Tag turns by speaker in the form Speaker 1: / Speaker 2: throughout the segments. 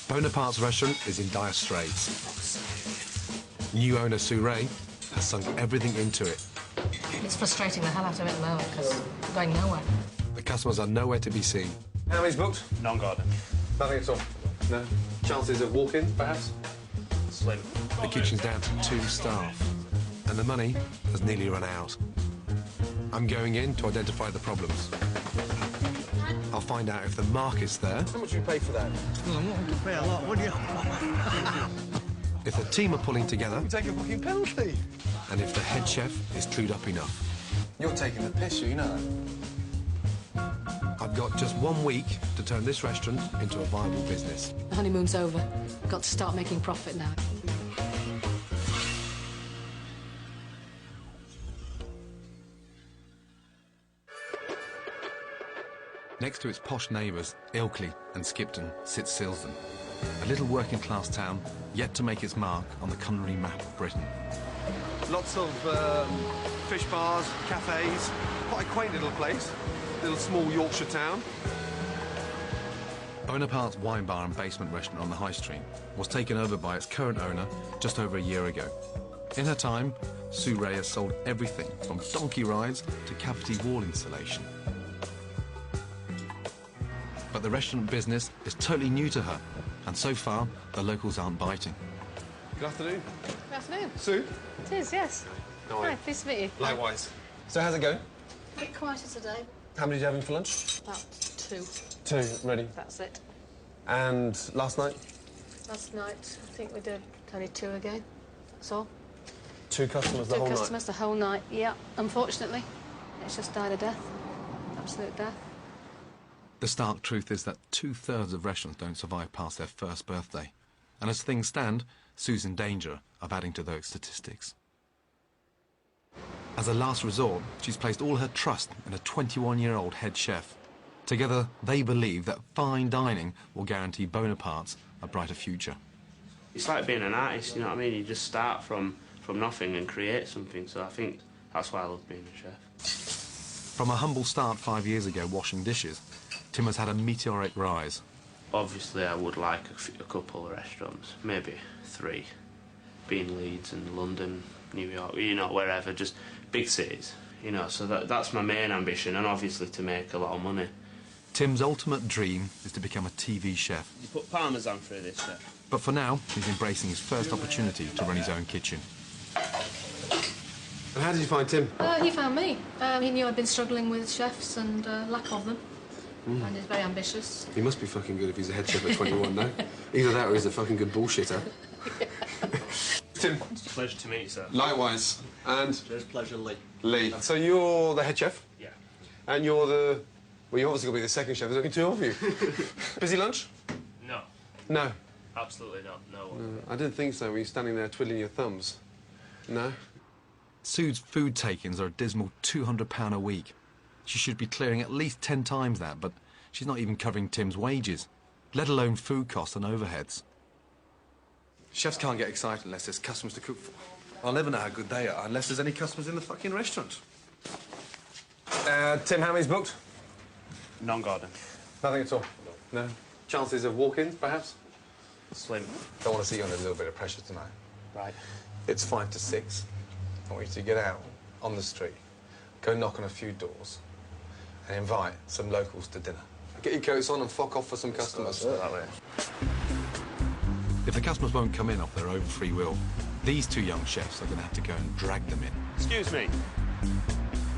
Speaker 1: Bonaparte's restaurant is in dire straits. New owner Sue Ray has sunk everything into it.
Speaker 2: It's frustrating the hell out of it at the moment because we're going nowhere.
Speaker 1: The customers are nowhere to be seen.
Speaker 3: How many's booked?
Speaker 4: None, Gordon.
Speaker 3: Nothing at all? No? Chances of walk-in, perhaps?
Speaker 4: Slim.
Speaker 1: The kitchen's down to 2 staff, and the money has nearly run out. I'm going in to identify the problems. I'll find out if the market's there.
Speaker 3: How much do you pay for that?
Speaker 5: Well, I'm not going to pay a lot, would you?
Speaker 1: If the team are pulling together,
Speaker 3: You take a fucking penalty.
Speaker 1: and if the head chef is clued up enough.
Speaker 3: You're taking the piss, you know that.
Speaker 1: I've got just 1 week to turn this restaurant into a viable business.
Speaker 2: The honeymoon's over. We've got to start making profit now.
Speaker 1: Next to its posh neighbours, Ilkley and Skipton, sits Silsden, a little working-class town yet to make its mark on the culinary map of Britain.
Speaker 3: Lots of fish bars, cafes. Quite a quaint little place. Little small Yorkshire town.
Speaker 1: Bonaparte's wine bar and basement restaurant on the High Street was taken over by its current owner just over a year ago. In her time, Sue Ray has sold everything from donkey rides to cavity wall insulation. But the restaurant business is totally new to her, and so far, the locals aren't biting.
Speaker 3: Good afternoon.
Speaker 2: Good afternoon.
Speaker 3: Sue?
Speaker 2: It is, yes.
Speaker 3: How are you?
Speaker 2: Hi, pleased to meet you.
Speaker 3: Likewise. So how's it going?
Speaker 2: A bit quieter today.
Speaker 3: How many did you have in for lunch?
Speaker 2: About 2.
Speaker 3: 2, ready.
Speaker 2: That's it.
Speaker 3: And last night?
Speaker 2: Last night, I think we did only 2 again. That's all.
Speaker 3: 2 customers the
Speaker 2: 2
Speaker 3: whole
Speaker 2: customers the whole night. Yeah, unfortunately. It's just died a death. Absolute death.
Speaker 1: The stark truth is that 2/3 of restaurants don't survive past their first birthday. And as things stand, Sue's in danger of adding to those statistics. As a last resort, she's placed all her trust in a 21-year-old head chef. Together, they believe that fine dining will guarantee Bonaparte's a brighter future.
Speaker 4: It's like being an artist, you know what I mean? You just start from nothing and create something, so I think that's why I love being a chef.
Speaker 1: From a humble start 5 years ago washing dishes, Tim has had a meteoric rise.
Speaker 4: Obviously, I would like a couple of restaurants, maybe 3, being Leeds and London, New York, you know, wherever, just big cities, you know, so that's my main ambition, and obviously to make a lot of money.
Speaker 1: Tim's ultimate dream is to become a TV chef.
Speaker 4: You put Parmesan through this, chef?
Speaker 1: But for now, he's embracing his first opportunity to run his own kitchen.
Speaker 3: And how did you find Tim?
Speaker 2: He found me. He knew I'd been struggling with chefs and lack of them. And he's very ambitious.
Speaker 3: He must be fucking good if he's a head chef at 21, no? Either that or he's a fucking good bullshitter. Tim.
Speaker 4: It's a pleasure to meet you, sir.
Speaker 3: Likewise. And?
Speaker 5: It's pleasure, Lee.
Speaker 3: Lee. So you're the head chef?
Speaker 4: Yeah.
Speaker 3: And you're the... Well, you're obviously going to be the second chef. There's only 2 of you. Busy lunch?
Speaker 4: No.
Speaker 3: No.
Speaker 4: Absolutely not, no.
Speaker 3: I didn't think so when you're standing there twiddling your thumbs. No?
Speaker 1: Sue's food take-ins are a dismal £200 a week. She should be clearing at least 10 times that, but she's not even covering Tim's wages, let alone food costs and overheads. Chefs can't get excited unless there's customers to cook for. I'll never know how good they are unless there's any customers in the fucking restaurant.
Speaker 3: Tim, how many's booked?
Speaker 4: None, Gordon.
Speaker 3: Nothing at all? No. Chances of walk-ins, perhaps?
Speaker 4: Slim.
Speaker 3: Don't want to see you under a little bit of pressure tonight.
Speaker 4: Right.
Speaker 3: It's 5 to 6. I want you to get out on the street, go knock on a few doors, and invite some locals to dinner. Get your coats on and fuck off for some customers.
Speaker 4: That way.
Speaker 1: If the customers won't come in off their own free will, these 2 young chefs are going to have to go and drag them in.
Speaker 4: Excuse me.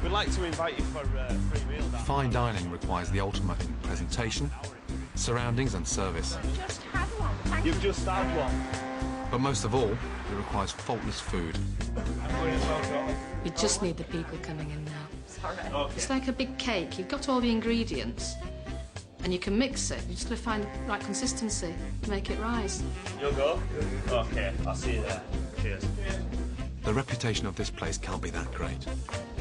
Speaker 4: We'd like to invite you for a free meal.
Speaker 1: Fine dining requires the ultimate in presentation, surroundings and service.
Speaker 6: Just had one, thank you.
Speaker 4: You've just had one.
Speaker 1: But most of all, it requires faultless food.
Speaker 2: We just need the people coming in now.
Speaker 6: Sorry.
Speaker 4: Okay.
Speaker 2: It's like a big cake. You've got all the ingredients, and you can mix it. You've just got to find the right consistency to make it rise.
Speaker 4: You'll go? Okay, I'll see you there. Cheers.
Speaker 1: The reputation of this place can't be that great.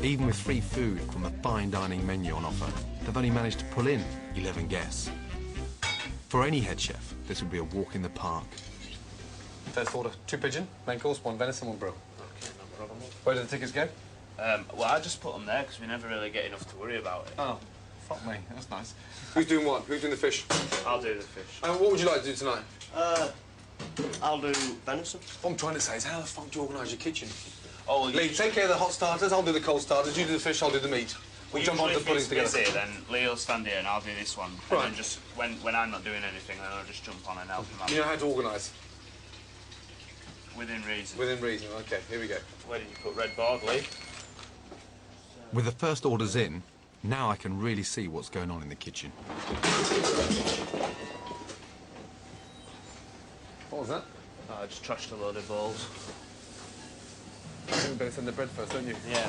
Speaker 1: Even with free food from the fine dining menu on offer, they've only managed to pull in 11 guests. For any head chef, this would be a walk in the park.
Speaker 3: First order, 2 pigeon, main course, 1 venison, 1 brill.
Speaker 4: Okay, no problem.
Speaker 3: Where do the tickets go?
Speaker 4: Well, I just put them there because we never really get enough to worry about it.
Speaker 3: Oh, fuck me, that's nice. Who's doing what? Who's doing the fish?
Speaker 4: I'll do the fish.
Speaker 3: And what would you like to do tonight?
Speaker 6: I'll do venison.
Speaker 3: What I'm trying to say is, how the fuck do you organise your kitchen?
Speaker 6: Oh,
Speaker 3: Lee, take care of the hot starters, I'll do the cold starters, you do the fish, I'll do the meat. We'll jump on the puddings together.
Speaker 4: Busy, then Lee'll stand here and I'll do this one.
Speaker 3: Right.
Speaker 4: And then just, when I'm not doing anything, then I'll just jump on and help him out.
Speaker 3: You know how to organise?
Speaker 4: Within reason.
Speaker 3: Within reason, OK, here we go.
Speaker 4: Where did you put red board, Lee?
Speaker 1: With the first orders in, now I can really see what's going on in the kitchen.
Speaker 3: What was that?
Speaker 4: Oh, I just trashed a load of bowls.
Speaker 3: I think we better send the bread first, don't you?
Speaker 4: Yeah.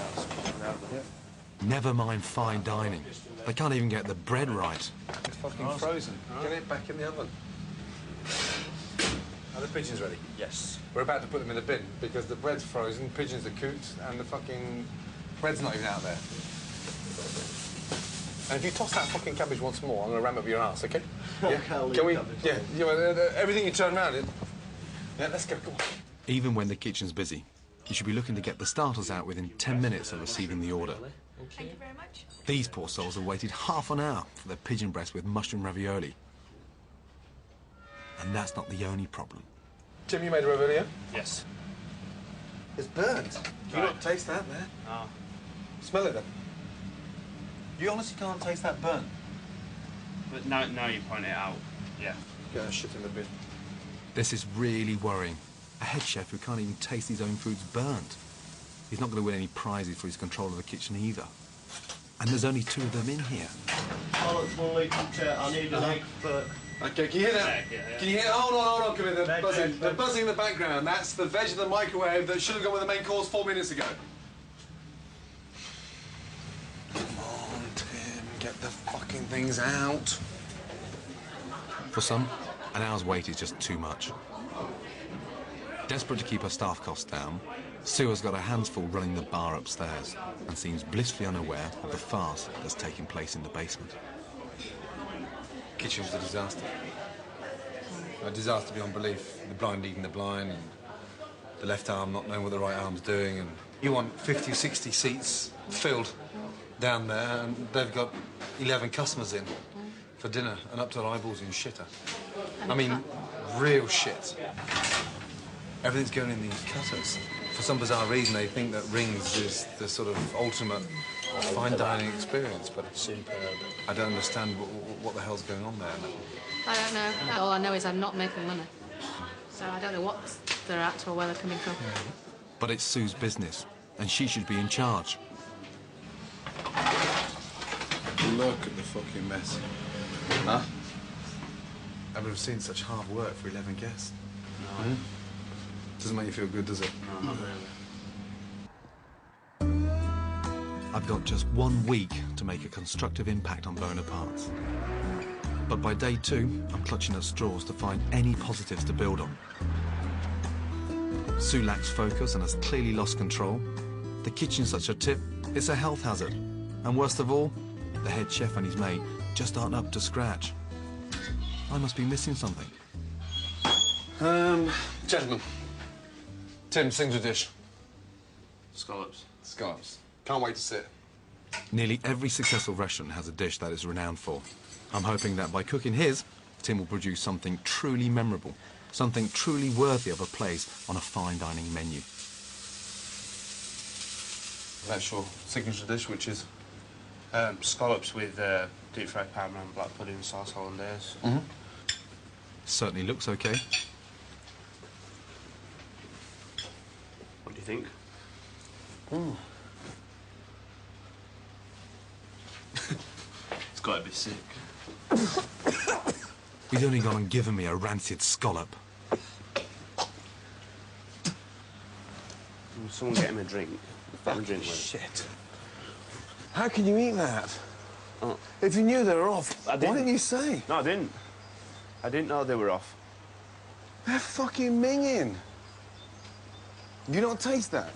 Speaker 1: Never mind fine dining. They can't even get the bread right.
Speaker 3: It's fucking frozen. Get it back in the oven. Are the pigeons ready?
Speaker 6: Yes.
Speaker 3: We're about to put them in the bin because the bread's frozen, pigeons are cooked, and the fucking bread's not even out there. And if you toss that fucking cabbage once more, I'm going to ram up your ass, OK? Yeah? Can we? Yeah. Everything you turn around it. Yeah, let's go. Come on.
Speaker 1: Even when the kitchen's busy, you should be looking to get the starters out within 10 minutes of receiving the order.
Speaker 7: Thank you very much.
Speaker 1: These poor souls have waited half an hour for their pigeon breast with mushroom ravioli. And that's not the only problem.
Speaker 3: Tim, you made a ravioli, yeah?
Speaker 4: Yes.
Speaker 3: It's burnt. You
Speaker 4: Right.
Speaker 3: don't taste that, man.
Speaker 4: No.
Speaker 3: Smell it, then. You honestly can't taste that burnt?
Speaker 4: But now you point it out. Yeah.
Speaker 3: Get that shit in the bin.
Speaker 1: This is really worrying. A head chef who can't even taste his own foods burnt. He's not going to win any prizes for his control of the kitchen either. And there's only 2 of them in here.
Speaker 6: Oh, it's 1 litre. I need an egg for...
Speaker 3: OK, can you hear that?
Speaker 4: Yeah.
Speaker 3: Can you hear? Hold on, come in. They're
Speaker 6: Veg,
Speaker 3: buzzing.
Speaker 6: veg,
Speaker 3: They're
Speaker 6: veg.
Speaker 3: buzzing in the background. That's the veg in the microwave that should have gone with the main course 4 minutes ago. Come on, Tim, get the fucking things out.
Speaker 1: For some, an hour's wait is just too much. Desperate to keep her staff costs down, Sue has got her hands full running the bar upstairs and seems blissfully unaware of the farce that's taking place in the basement.
Speaker 3: Kitchen's a disaster. A disaster beyond belief. The blind eating the blind, and the left arm not knowing what the right arm's doing, and you want 50 or 60 seats filled down there, and they've got 11 customers in for dinner and up to their eyeballs in shitter. I mean, real shit. Everything's going in these cutters. For some bizarre reason, they think that rings is the sort of ultimate fine dining experience, but I don't understand what the hell's going on there.
Speaker 2: I don't know. All I know is I'm not making money. So I don't know what they're at or where they're coming from.
Speaker 1: But it's Sue's business, and she should be in charge.
Speaker 3: Look at the fucking mess. Huh? I've never seen such hard work for 11 guests.
Speaker 4: No.
Speaker 3: Doesn't make you feel good, does it?
Speaker 4: No, not really.
Speaker 1: I've got just 1 week to make a constructive impact on Bonaparte's. But by day 2, I'm clutching at straws to find any positives to build on. Sue lacks focus and has clearly lost control. The kitchen's such a tip, it's a health hazard. And worst of all, the head chef and his mate just aren't up to scratch. I must be missing something.
Speaker 3: Gentlemen. Tim, sings a dish.
Speaker 4: Scallops.
Speaker 3: Scallops. Can't wait to see it.
Speaker 1: Nearly every successful restaurant has a dish that it's renowned for. I'm hoping that by cooking his, Tim will produce something truly memorable, something truly worthy of a place on a fine dining menu.
Speaker 3: That's your signature dish, which is?
Speaker 4: Scallops with deep-fried Parmesan black pudding sauce hollandaise.
Speaker 1: Certainly looks okay.
Speaker 4: What do you think? It's got to be sick.
Speaker 1: He's only gone and given me a rancid scallop.
Speaker 4: Someone get him a drink. Get him a drink with.
Speaker 3: Shit. How can you eat that?
Speaker 4: Oh.
Speaker 3: If you knew they were off,
Speaker 4: I
Speaker 3: why
Speaker 4: didn't.
Speaker 3: didn't you say?
Speaker 4: No, I didn't. I didn't know they were off.
Speaker 3: They're fucking minging. You don't taste that?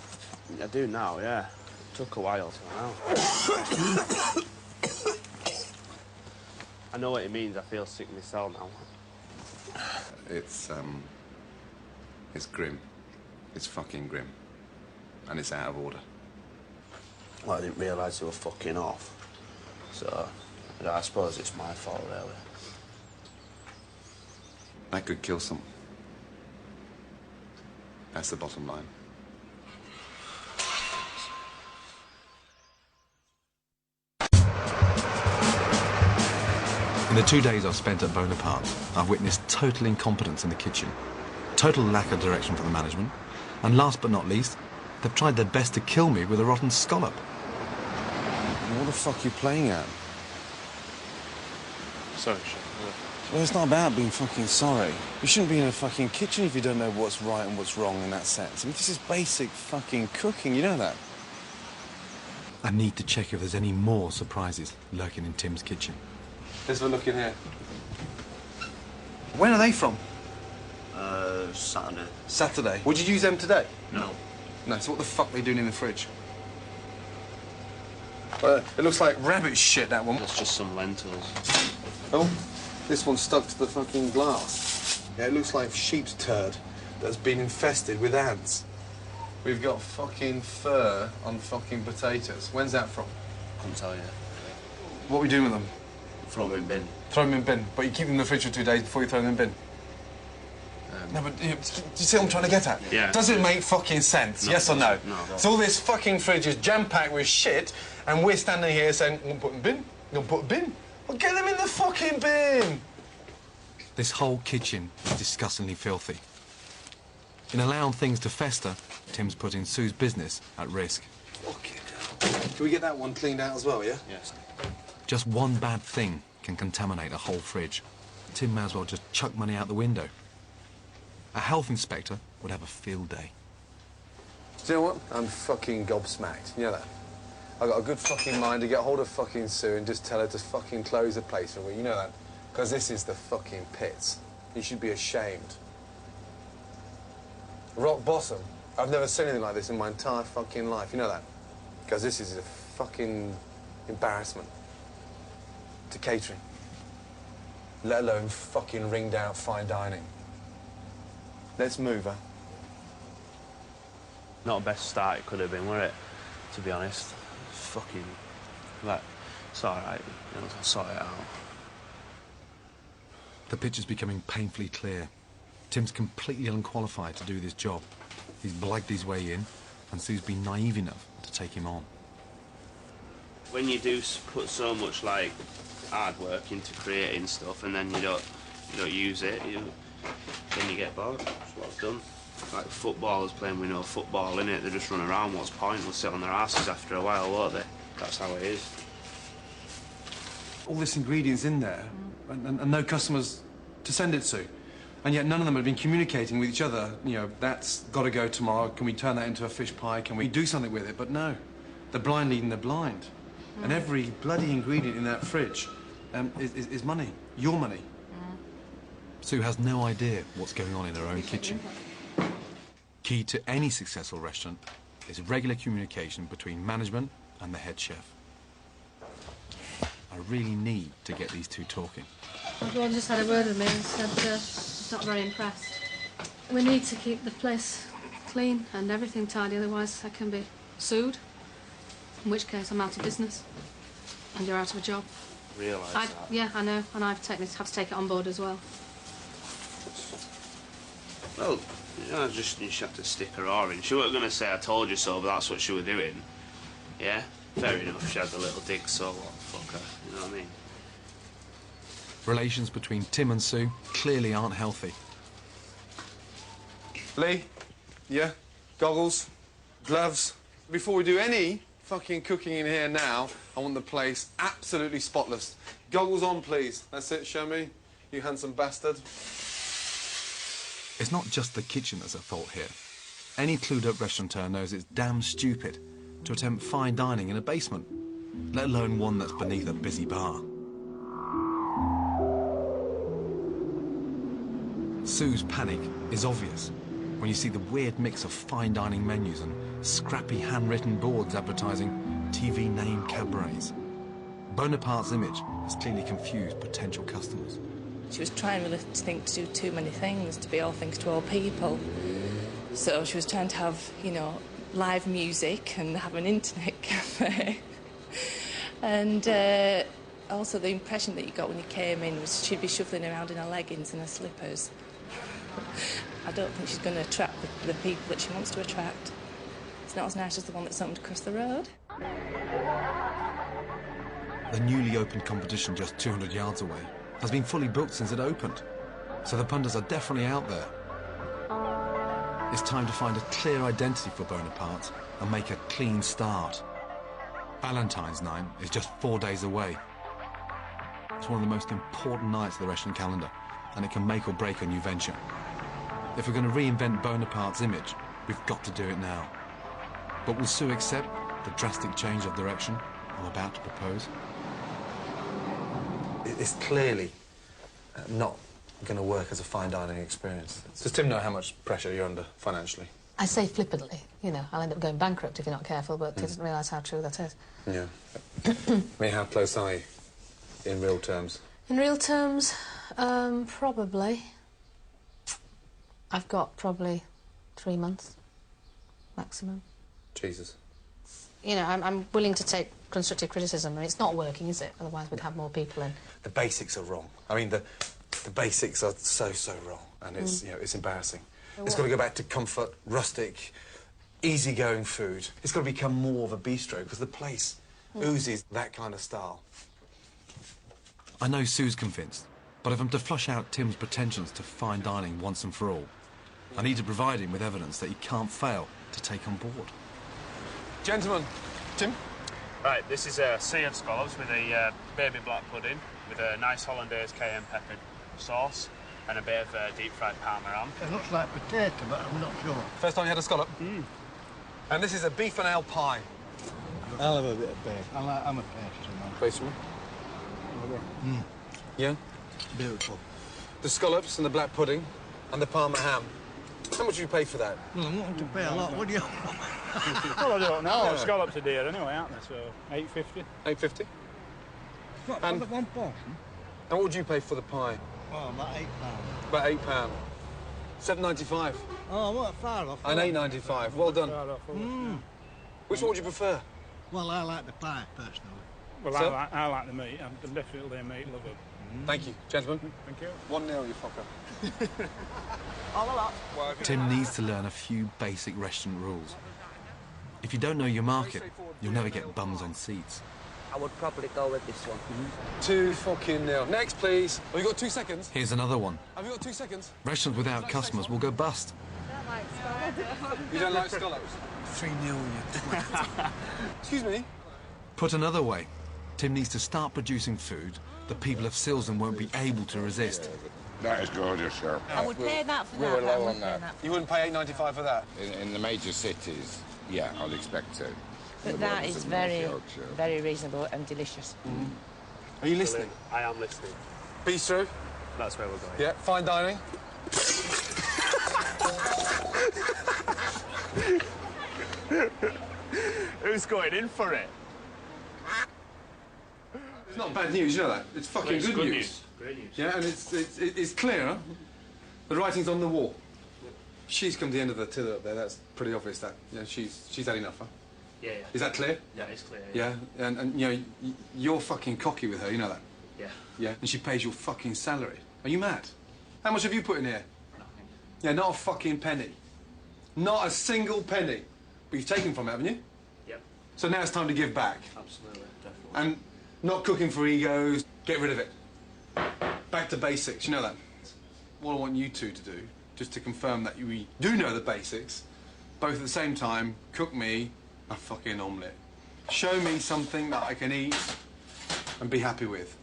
Speaker 4: I do now, yeah. It took a while to know. I know what it means. I feel sick myself now.
Speaker 3: It's grim. It's fucking grim. And it's out of order.
Speaker 4: Well, I didn't realise they were fucking off. So, I suppose it's my fault, really.
Speaker 3: That could kill someone. That's the bottom line.
Speaker 1: In the 2 days I've spent at Bonaparte, I've witnessed total incompetence in the kitchen, total lack of direction from the management, and last but not least, they've tried their best to kill me with a rotten scallop.
Speaker 7: What the fuck are you playing at?
Speaker 4: Sorry, Chef.
Speaker 7: Well, it's not about being fucking sorry. You shouldn't be in a fucking kitchen if you don't know what's right and what's wrong in that sense. I mean, this is basic fucking cooking, you know that?
Speaker 1: I need to check if there's any more surprises lurking in Tim's kitchen.
Speaker 3: Let's have a look in here. When are they from?
Speaker 6: Saturday.
Speaker 3: Saturday. Would you use them today?
Speaker 6: No.
Speaker 3: No, so what the fuck are they doing in the fridge? It looks like rabbit shit, that one.
Speaker 4: That's just some lentils.
Speaker 3: Oh, this one's stuck to the fucking glass. Yeah, it looks like sheep's turd that's been infested with ants. We've got fucking fur on fucking potatoes. When's that from?
Speaker 6: Couldn't tell you.
Speaker 3: What are we doing with them?
Speaker 6: Throw them in bin.
Speaker 3: Throw them in bin, but you keep them in the fridge for 2 days before you throw them in bin. No, but do you see what I'm trying to get at?
Speaker 4: Yeah.
Speaker 3: Does it make fucking sense?
Speaker 4: No,
Speaker 3: yes or no?
Speaker 4: No.
Speaker 3: So all this fucking fridge is jam-packed with shit, and we're standing here saying, I'm gonna put them in bin, I'm gonna put them bin. Well, get them in the fucking bin!
Speaker 1: This whole kitchen is disgustingly filthy. In allowing things to fester, Tim's putting Sue's business at risk.
Speaker 3: Fucking hell. Can we get that one cleaned out as well, yeah?
Speaker 6: Yes.
Speaker 1: Just one bad thing can contaminate a whole fridge. Tim may as well just chuck money out the window. A health inspector would have a field day.
Speaker 3: Do you know what? I'm fucking gobsmacked. You know that? I've got a good fucking mind to get hold of fucking Sue and just tell her to fucking close the place for a week. You know that? Because this is the fucking pits. You should be ashamed. Rock bottom. I've never seen anything like this in my entire fucking life. You know that? Because this is a fucking embarrassment to catering. Let alone fucking ringed out fine dining. Let's move her.
Speaker 4: Not the best start it could have been, were it? To be honest. Fucking... Like, it's alright. You know, I'll sort it out.
Speaker 1: The picture's becoming painfully clear. Tim's completely unqualified to do this job. He's blagged his way in, and Sue's been naive enough to take him on.
Speaker 4: When you do put so much, like, hard work into creating stuff and then you don't use it, then you get bored. That's what I've done. Like footballers playing with no football in it, they just run around. What's the point? They'll sit on their asses after a while, won't they? That's how it is.
Speaker 3: All this ingredients in there, and no customers to send it to. And yet none of them have been communicating with each other. You know, that's got to go tomorrow. Can we turn that into a fish pie? Can we do something with it? But no, the blind leading the blind. And every bloody ingredient in that fridge is money, your money.
Speaker 1: Sue has no idea what's going on in her own kitchen. Key to any successful restaurant is regular communication between management and the head chef. I really need to get these two talking.
Speaker 2: Well, Gordon just had a word with me and said he's not very impressed. We need to keep the place clean and everything tidy, otherwise I can be sued, in which case I'm out of business and you're out of a job.
Speaker 4: Realise that.
Speaker 2: Yeah, I know, and I've had to take it on board as well.
Speaker 4: Well, you know, you just have to stick her oar in. She wasn't going to say I told you so, but that's what she was doing. Yeah? Fair enough, she had the little dig, so what? Fuck her, you know what I mean?
Speaker 1: Relations between Tim and Sue clearly aren't healthy.
Speaker 3: Lee, yeah? Goggles, gloves. Before we do any fucking cooking in here now, I want the place absolutely spotless. Goggles on, please. That's it, show me. You handsome bastard.
Speaker 1: It's not just the kitchen that's at fault here. Any clued-up restaurateur knows it's damn stupid to attempt fine dining in a basement, let alone one that's beneath a busy bar. Sue's panic is obvious when you see the weird mix of fine dining menus and scrappy handwritten boards advertising TV name cabarets. Bonaparte's image has clearly confused potential customers.
Speaker 8: She was trying really to think to do too many things, to be all things to all people. So she was trying to have, you know, live music and have an internet cafe. And Also, the impression that you got when you came in was she'd be shuffling around in her leggings and her slippers. I don't think she's going to attract the people that she wants to attract. It's not as nice as the one that's opened across the road.
Speaker 1: The newly opened competition just 200 yards away has been fully booked since it opened, so the punters are definitely out there. It's time to find a clear identity for Bonaparte and make a clean start. Valentine's night is just 4 days away. It's one of the most important nights of the Russian calendar, and it can make or break a new venture. If we're going to reinvent Bonaparte's image, we've got to do it now. But will Sue accept the drastic change of direction I'm about to propose?
Speaker 3: It's clearly not going to work as a fine dining experience. Does Tim know how much pressure you're under financially?
Speaker 2: I say flippantly, you know, I'll end up going bankrupt if you're not careful, but he doesn't realise how true that is.
Speaker 3: Yeah. I mean, how close are you in real terms?
Speaker 2: In real terms, probably. I've got probably 3 months, maximum.
Speaker 3: Jesus.
Speaker 2: You know, I'm willing to take constructive criticism, and it's not working, is it? Otherwise we'd have more people in.
Speaker 3: The basics are wrong. I mean, the basics are so wrong, and it's, you know, it's embarrassing. It's got to go back to comfort, rustic, easygoing food. It's got to become more of a bistro, because the place oozes that kind of style.
Speaker 1: I know Sue's convinced, but if I'm to flush out Tim's pretensions to fine dining once and for all, I need to provide him with evidence that he can't fail to take on board.
Speaker 3: Gentlemen, Tim?
Speaker 4: Right, this is a sea of scallops with a baby black pudding, with a nice hollandaise cayenne pepper sauce, and a bit of deep-fried parma ham.
Speaker 5: It looks like potato, but I'm not sure.
Speaker 3: First time you had a scallop? And this is a beef and ale pie.
Speaker 5: I'll have a bit of beef. I'm a pastry man.
Speaker 3: Pastry? Yeah?
Speaker 5: Beautiful.
Speaker 3: The scallops and the black pudding and the parma ham. How much do you pay for that?
Speaker 5: Well, I'm wanting to pay a lot, would you?
Speaker 9: Well, I don't know. Scallops are dear anyway, aren't they? So, $8.50.
Speaker 3: $8.50?
Speaker 5: What,
Speaker 3: And-
Speaker 5: for the one portion?
Speaker 3: And what would you pay for the pie?
Speaker 5: Oh, about £8.
Speaker 3: About £8. $7.95.
Speaker 5: Oh, what, far off.
Speaker 3: And $8.95. Well done. Which one would you prefer?
Speaker 5: Well, I like the pie, personally.
Speaker 9: Well,
Speaker 3: Sir?
Speaker 9: I like the meat. I'm definitely a meat lover.
Speaker 3: Thank you, gentlemen.
Speaker 9: Thank you.
Speaker 3: 1-0, you fucker.
Speaker 1: Tim needs to learn a few basic restaurant rules. If you don't know your market, you'll never get bums on seats.
Speaker 10: I would probably go with this one.
Speaker 3: 2-0. Next, please. Have you got 2 seconds?
Speaker 1: Here's another one.
Speaker 3: Have you got 2 seconds?
Speaker 1: Restaurants without customers will go bust.
Speaker 3: You don't like scallops?
Speaker 7: 3-0, you twat.
Speaker 3: Excuse me?
Speaker 1: Put another way, Tim needs to start producing food that people of Silsden won't be able to resist.
Speaker 11: That is gorgeous, sir.
Speaker 10: I would pay that for
Speaker 11: We
Speaker 10: that.
Speaker 11: were
Speaker 10: but I
Speaker 11: low
Speaker 10: wouldn't
Speaker 11: on
Speaker 10: pay
Speaker 11: that.
Speaker 3: You wouldn't pay $8.95 for that?
Speaker 11: In the major cities, yeah, I'd expect to.
Speaker 10: But
Speaker 11: The
Speaker 10: that
Speaker 11: ones
Speaker 10: is
Speaker 11: in North
Speaker 10: very,
Speaker 11: Yorkshire.
Speaker 10: very reasonable and delicious.
Speaker 3: Are you listening?
Speaker 4: I am listening.
Speaker 3: Bistro?
Speaker 4: That's where we're going.
Speaker 3: Yeah. Fine dining?
Speaker 4: Who's going in for it?
Speaker 3: It's not bad news, you know that. It's fucking good news.
Speaker 4: news. Great news.
Speaker 3: Yeah, and it's clear. The writing's on the wall. She's come to the end of the tiller up there. That's pretty obvious. That she's had enough, huh?
Speaker 4: Yeah, yeah.
Speaker 3: Is that clear?
Speaker 4: Yeah, it's clear.
Speaker 3: Yeah, and you know you're fucking cocky with her. You know that.
Speaker 4: Yeah.
Speaker 3: Yeah, and she pays your fucking salary. Are you mad? How much have you put in here?
Speaker 4: Nothing.
Speaker 3: Yeah, not a fucking penny. Not a single penny. But you've taken from it, haven't you?
Speaker 4: Yep.
Speaker 3: So now it's time to give back.
Speaker 4: Absolutely, definitely.
Speaker 3: And not cooking for egos. Get rid of it. Back to basics. You know that. What I want you two to do, just to confirm that we do know the basics, both at the same time, cook me a fucking omelette. Show me something that I can eat and be happy with.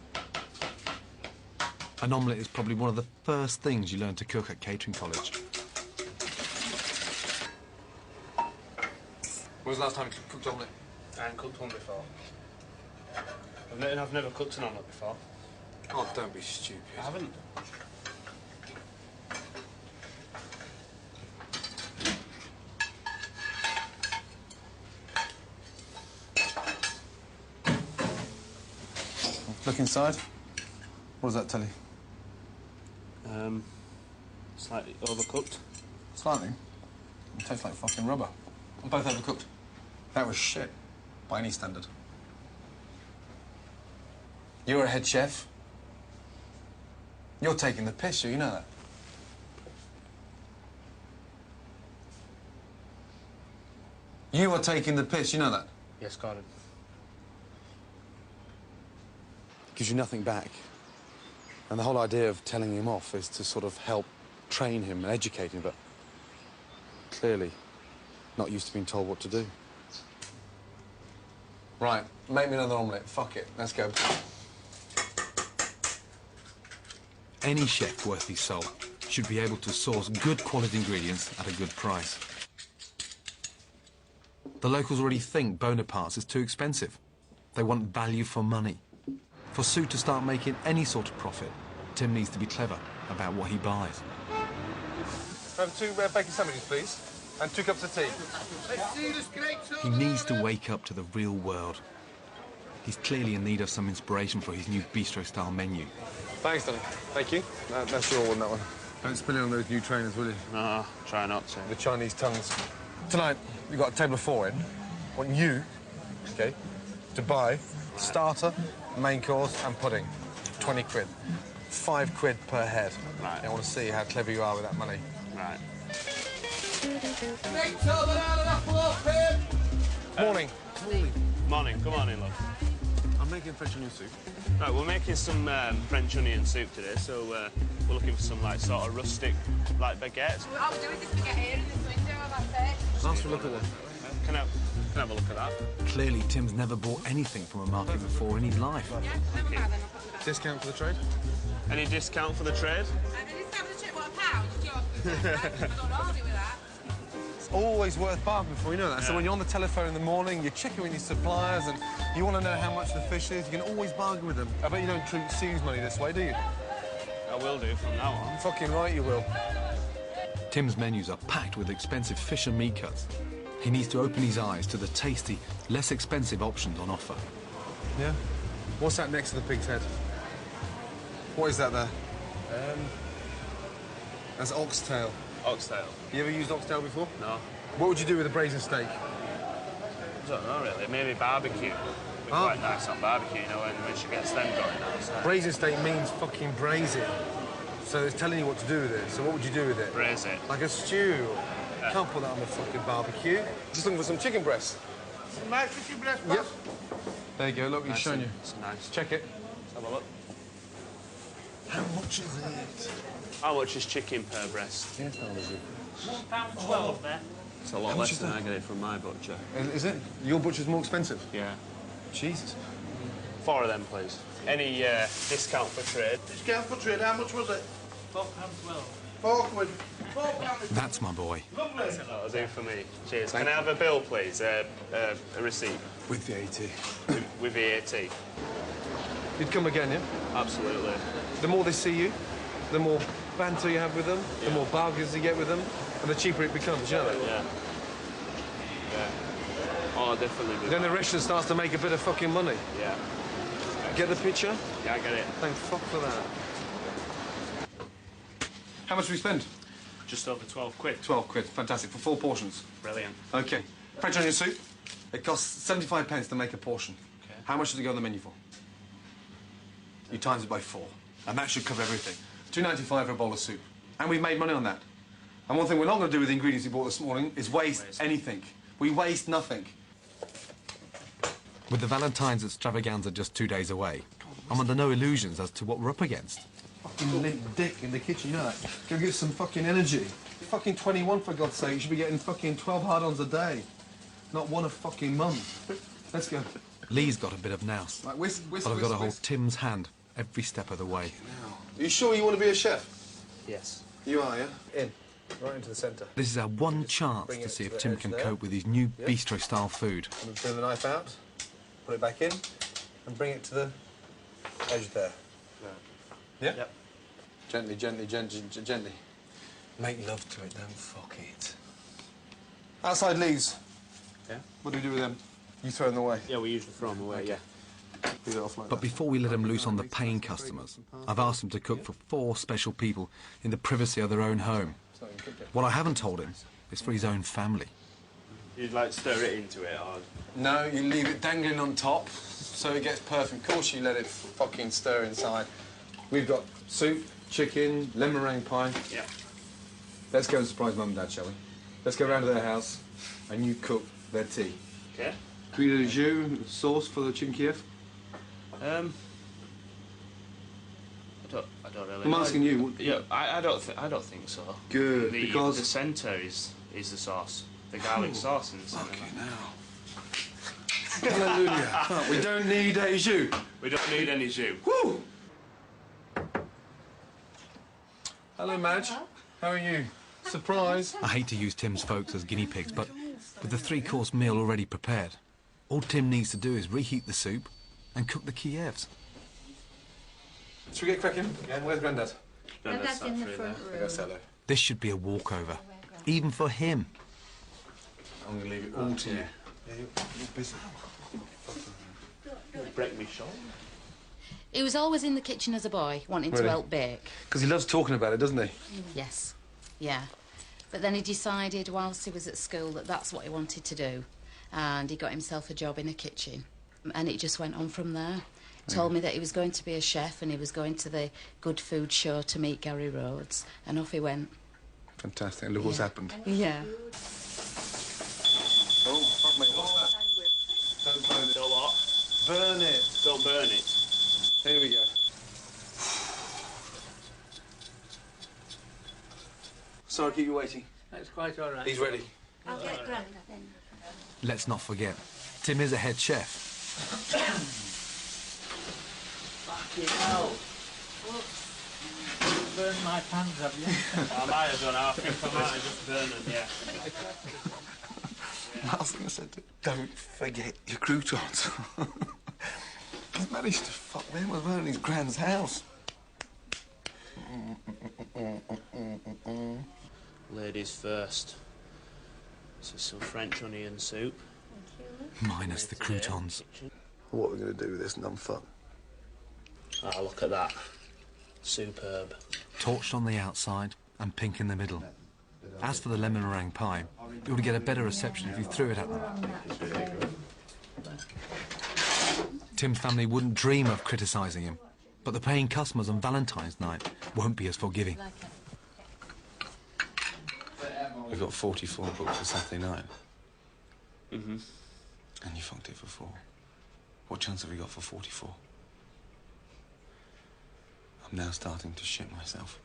Speaker 1: An omelette is probably one of the first things you learn to cook at catering college.
Speaker 3: When was the last time you cooked omelette?
Speaker 4: I haven't cooked one before. I've never cooked an omelette before.
Speaker 3: Oh, don't be stupid.
Speaker 4: I haven't.
Speaker 3: Look inside. What does that tell you?
Speaker 4: Slightly overcooked.
Speaker 3: Slightly. It tastes like fucking rubber. I'm both overcooked. That was shit, by any standard.
Speaker 1: You're a head chef. You're taking the piss, you know that? You are taking the piss, you know that?
Speaker 4: Yes, Gordon.
Speaker 7: Gives you nothing back. And the whole idea of telling him off is to sort of help train him and educate him, but clearly not used to being told what to do.
Speaker 1: Right, make me another omelette. Fuck it. Let's go. Any chef worth his salt should be able to source good quality ingredients at a good price. The locals already think Bonaparte's is too expensive. They want value for money. For Sue to start making any sort of profit, Tim needs to be clever about what he buys.
Speaker 3: Have 2 bacon sandwiches, please, and 2 cups of tea.
Speaker 1: He needs to wake up to the real world. He's clearly in need of some inspiration for his new bistro-style menu.
Speaker 3: Thanks, Donny. Thank you. That's your one, that one. Don't spill it on those new trainers, will you?
Speaker 4: No, try not to.
Speaker 3: The Chinese tongues. Tonight, we've got a table of 4 in. I want you, OK, to buy starter, main course and pudding. 20 quid. 5 quid per head.
Speaker 4: Right.
Speaker 3: I want to see how clever you are with that money.
Speaker 4: Right.
Speaker 3: Morning.
Speaker 4: Morning. Come on in, love.
Speaker 3: I'm making French onion soup.
Speaker 4: Right, we're making some French onion soup today, so we're looking for some, like, sort of rustic, like, baguettes.
Speaker 12: What I'm doing is this baguette here in this window, that's it.
Speaker 3: Nice to look at them.
Speaker 4: Can I have a look at that?
Speaker 1: Clearly, Tim's never bought anything from a market before in his life.
Speaker 12: Yeah, never mind then, I'll put it back.
Speaker 3: Discount for the trade?
Speaker 4: Any discount for the trade?
Speaker 12: This time the trip, what, £1? I don't argue with that.
Speaker 3: It's always worth bargaining for, you know that. So when you're on the telephone in the morning, you're checking with your suppliers and you want to know how much the fish is, you can always bargain with them. I bet you don't treat Sue's money this way, do you?
Speaker 4: I will do from now on.
Speaker 3: Fucking right you will.
Speaker 1: Tim's menus are packed with expensive fish and meat cuts. He needs to open his eyes to the tasty, less expensive options on offer.
Speaker 3: Yeah? What's that next to the pig's head? What is that there? That's oxtail.
Speaker 4: Oxtail?
Speaker 3: You ever used oxtail before?
Speaker 4: No.
Speaker 3: What would you do with a braised steak?
Speaker 4: I don't know, really. Maybe barbecue. Be
Speaker 3: Oh.
Speaker 4: quite nice on barbecue, you know, when she gets them going now. So.
Speaker 3: Braising steak means fucking braise it. So it's telling you what to do with it. So what would you do with it?
Speaker 4: Braise it.
Speaker 3: Like a stew. Can't put that on the fucking barbecue. Just looking for some chicken breast.
Speaker 12: Some nice chicken breast,
Speaker 3: Yep. There you go, look, he's
Speaker 4: Nice
Speaker 3: showing you.
Speaker 4: It's nice.
Speaker 3: Check it.
Speaker 4: Let's have a look.
Speaker 3: How much is it?
Speaker 4: How much is chicken per breast?
Speaker 3: Yes, how much is it?
Speaker 12: £1.12 there.
Speaker 4: It's a lot
Speaker 3: How much
Speaker 4: less
Speaker 3: is
Speaker 4: than
Speaker 3: that?
Speaker 4: I get it from my butcher.
Speaker 3: Is it? Your butcher's more expensive?
Speaker 4: Yeah.
Speaker 3: Jesus.
Speaker 4: 4 of them, please. Any discount for trade?
Speaker 12: Discount for trade, how much was it? £4.12. 4 quid. £4.
Speaker 1: That's my boy.
Speaker 12: Lovely.
Speaker 4: That'll do for me. Cheers. Can I have a bill, please? A receipt.
Speaker 3: With VAT.
Speaker 4: With VAT.
Speaker 3: You'd come again, yeah?
Speaker 4: Absolutely.
Speaker 3: The more they see you, the more banter you have with them, the more bargains you get with them, and the cheaper it becomes, you know that?
Speaker 4: Yeah. Yeah. Oh, definitely.
Speaker 3: Then the restaurant starts to make a bit of fucking money.
Speaker 4: Yeah.
Speaker 3: Get the picture?
Speaker 4: Yeah, I get it.
Speaker 3: Thank fuck for that. How much do we spend?
Speaker 4: Just over 12 quid.
Speaker 3: 12 quid. Fantastic. For 4 portions.
Speaker 4: Brilliant.
Speaker 3: OK. French onion soup. It costs 75 pence to make a portion.
Speaker 4: Okay.
Speaker 3: How much does it go on the menu for? You times it by 4. And that should cover everything. £2.95 for a bowl of soup. And we've made money on that. And one thing we're not going to do with the ingredients we bought this morning is waste anything. We waste nothing.
Speaker 1: With the Valentine's extravaganza just 2 days away, I'm under no illusions as to what we're up against.
Speaker 3: Fucking limp dick in the kitchen, you know that? Go get some fucking energy. You're fucking 21, for God's sake. You should be getting fucking 12 hard-ons a day. Not one a fucking month. Let's go.
Speaker 1: Lee's got a bit of nous,
Speaker 3: Right, whisk,
Speaker 1: but I've got to hold Tim's hand every step of the way.
Speaker 3: Are you sure you want to be a chef?
Speaker 4: Yes.
Speaker 3: You are, yeah? In. Right into the centre.
Speaker 1: This is our one chance
Speaker 3: bring
Speaker 1: to
Speaker 3: it
Speaker 1: see
Speaker 3: to
Speaker 1: if
Speaker 3: the
Speaker 1: Tim
Speaker 3: edge
Speaker 1: can
Speaker 3: there.
Speaker 1: cope with his new
Speaker 3: Yep.
Speaker 1: bistro-style food.
Speaker 3: And bring the knife out, put it back in, and bring it to the edge there. Yeah?
Speaker 4: Yep.
Speaker 3: Gently, gently, gently. Make love to it, don't fuck it. Outside leaves.
Speaker 4: Yeah?
Speaker 3: What do we do with them? You throw them away.
Speaker 4: Yeah, we usually throw them away, yeah.
Speaker 3: Leave it off like
Speaker 1: But
Speaker 3: that.
Speaker 1: before we let him loose on the paying customers, I've asked him to cook for 4 special people in the privacy of their own home.
Speaker 3: It's not even cooked yet.
Speaker 1: What I haven't told him is for his own family.
Speaker 4: You'd like to stir it into it, or...
Speaker 3: No, you leave it dangling on top. so it gets perfect. Of course you let it fucking stir inside. We've got soup, chicken, lemon meringue pie.
Speaker 4: Yeah.
Speaker 3: Let's go and surprise Mum and Dad, shall we? Let's go round to their house and you cook their tea.
Speaker 4: Okay.
Speaker 3: Can we do the jus sauce for the chicken Kiev?
Speaker 4: I don't really.
Speaker 3: I'm asking you.
Speaker 4: Yeah, I don't think so.
Speaker 3: Good, because
Speaker 4: the centre is the sauce, the garlic sauce in the centre.
Speaker 3: Fucking hell. Hallelujah. We don't need a jus.
Speaker 4: We don't need any jus.
Speaker 3: Woo! Hello, Madge. How are you? Surprise.
Speaker 1: I hate to use Tim's folks as guinea pigs, but with the three-course meal already prepared, all Tim needs to do is reheat the soup and cook the Kievs.
Speaker 3: Should we get cracking? Yeah, where's Grandad?
Speaker 2: Grandad's in the front room.
Speaker 3: Go say hello.
Speaker 1: This should be a walkover, even for him.
Speaker 3: I'm going to leave it all to you. Yeah, you're busy.
Speaker 4: Break me shoulder.
Speaker 10: He was always in the kitchen as a boy, wanting to help bake.
Speaker 3: Because he loves talking about it, doesn't he?
Speaker 10: Yes, yeah. But then he decided whilst he was at school that that's what he wanted to do. And he got himself a job in a kitchen. And it just went on from there. Told me that he was going to be a chef and he was going to the Good Food Show to meet Gary Rhodes. And off he went.
Speaker 3: Fantastic. Look what's happened.
Speaker 10: Yeah.
Speaker 3: Oh, fuck me. What's that? Don't burn it.
Speaker 4: Don't what?
Speaker 3: Burn it.
Speaker 4: Don't burn it.
Speaker 3: Here we go. Sorry, keep you waiting.
Speaker 9: That's quite all right.
Speaker 3: He's ready.
Speaker 2: I'll get Grandad then.
Speaker 1: Let's not forget, Tim is a head chef.
Speaker 9: Fucking hell. You've burned my pants, have you?
Speaker 4: I might have done. I think I might have just burned them. Yeah.
Speaker 3: I was going to say, don't forget your croutons. He's managed to fuck them as well in his grand's house.
Speaker 4: Ladies first. This is some French onion soup.
Speaker 1: Minus the croutons.
Speaker 3: What are we going to do with this numfuck?
Speaker 4: Ah, look at that. Superb.
Speaker 1: Torched on the outside and pink in the middle. As for the lemon meringue pie, it would get a better reception if you threw it at them. Tim's family wouldn't dream of criticising him, but the paying customers on Valentine's night won't be as forgiving.
Speaker 7: We've got 44 booked for Saturday night.
Speaker 4: Mm-hmm.
Speaker 7: And you funked it for 4. What chance have we got for 44? I'm now starting to shit myself.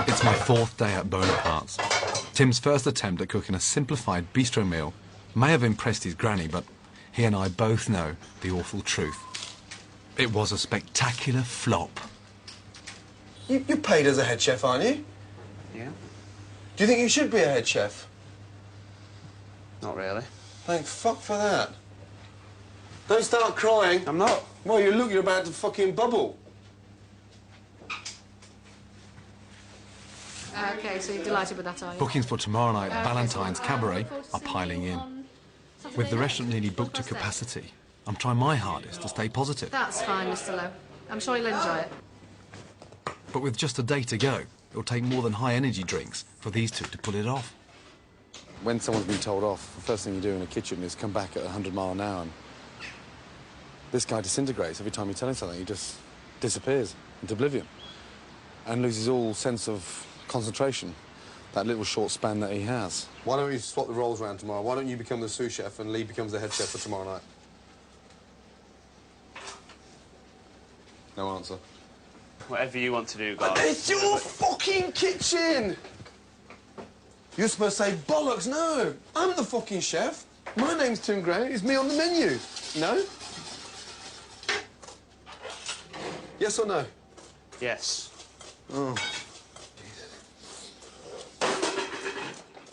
Speaker 1: It's my 4th day at Bonaparte's. Tim's first attempt at cooking a simplified bistro meal may have impressed his granny, but he and I both know the awful truth. It was a spectacular flop.
Speaker 3: You're paid as a head chef, aren't you?
Speaker 4: Yeah.
Speaker 3: Do you think you should be a head chef?
Speaker 4: Not really.
Speaker 3: Thank fuck for that. Don't start crying.
Speaker 4: I'm not.
Speaker 3: Well, you're about to fucking bubble.
Speaker 2: Okay, so you're delighted with that, are you?
Speaker 1: Bookings for tomorrow night at Valentine's Cabaret are piling in. With the restaurant nearly booked to capacity, I'm trying my hardest to stay positive.
Speaker 2: That's fine, Mr. Lowe. I'm sure you'll enjoy it.
Speaker 1: But with just a day to go, it'll take more than high-energy drinks for these two to pull it off.
Speaker 7: When someone's been told off, the first thing you do in a kitchen is come back at 100 mile an hour. And this guy disintegrates every time you tell him something. He just disappears into oblivion and loses all sense of concentration, that little short span that he has.
Speaker 3: Why don't we swap the roles around tomorrow? Why don't you become the sous chef and Lee becomes the head chef for tomorrow night? No answer.
Speaker 4: Whatever you want to do, Gordon.
Speaker 3: It's your fucking kitchen! You're supposed to say, bollocks, no! I'm the fucking chef. My name's Tim Gray. It's me on the menu. No? Yes or no?
Speaker 4: Yes.
Speaker 3: Oh.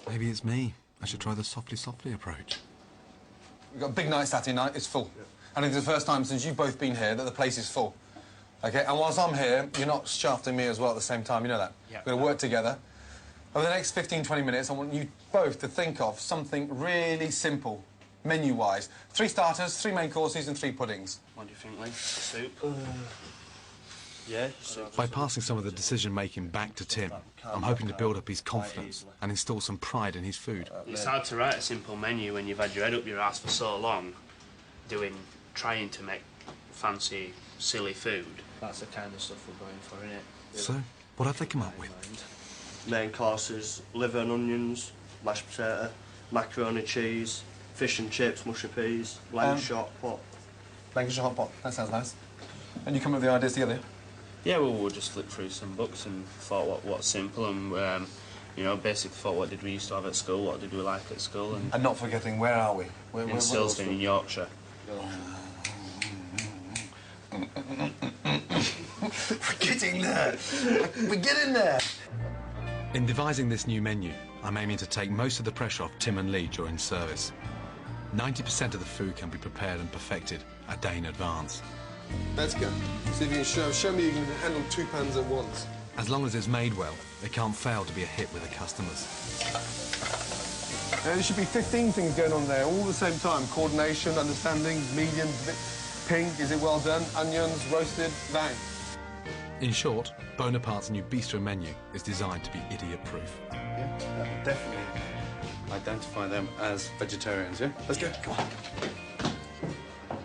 Speaker 1: Maybe it's me. I should try the softly approach.
Speaker 3: We've got a big night Saturday night. It's full. And it's the first time since you've both been here that the place is full. OK? And whilst I'm here, you're not shafting me as well at the same time. You know that?
Speaker 4: Yeah.
Speaker 3: We're going to work together. Over the next 15, 20 minutes, I want you both to think of something really simple, menu-wise. 3 starters, 3 main courses and 3 puddings.
Speaker 4: What do you think, Lee? Soup?
Speaker 6: Yeah.
Speaker 1: By passing some of the decision-making back to Tim, I'm hoping to build up his confidence and install some pride in his food.
Speaker 4: It's hard to write a simple menu when you've had your head up your ass for so long, trying to make fancy, silly food. That's the kind of stuff we're going for, innit?
Speaker 1: So, what have they come up with?
Speaker 6: Main courses, liver and onions, mashed potato, macaroni cheese, fish and chips, mushy peas, Lancashire hot pot.
Speaker 7: Lancashire hot pot, that sounds nice. And you come up with the ideas together?
Speaker 4: Yeah, well, we'll just flick through some books and thought what's simple and, you know, basically thought what did we used to have at school, what did we like at school.
Speaker 7: And not forgetting, where are we?
Speaker 4: In Silsden in Yorkshire.
Speaker 7: We're getting there! We're getting there!
Speaker 1: In devising this new menu, I'm aiming to take most of the pressure off Tim and Lee during service. 90% of the food can be prepared and perfected a day in advance.
Speaker 13: Let's go. See if you can show me you can handle 2 pans at once.
Speaker 1: As long as it's made well, it can't fail to be a hit with the customers.
Speaker 13: There should be 15 things going on there all at the same time. Coordination, understanding, medium, pink, is it well done? Onions, roasted, bang.
Speaker 1: In short, Bonaparte's new bistro menu is designed to be idiot-proof.
Speaker 7: Yeah, definitely identify them as vegetarians, yeah? Let's go. Come on.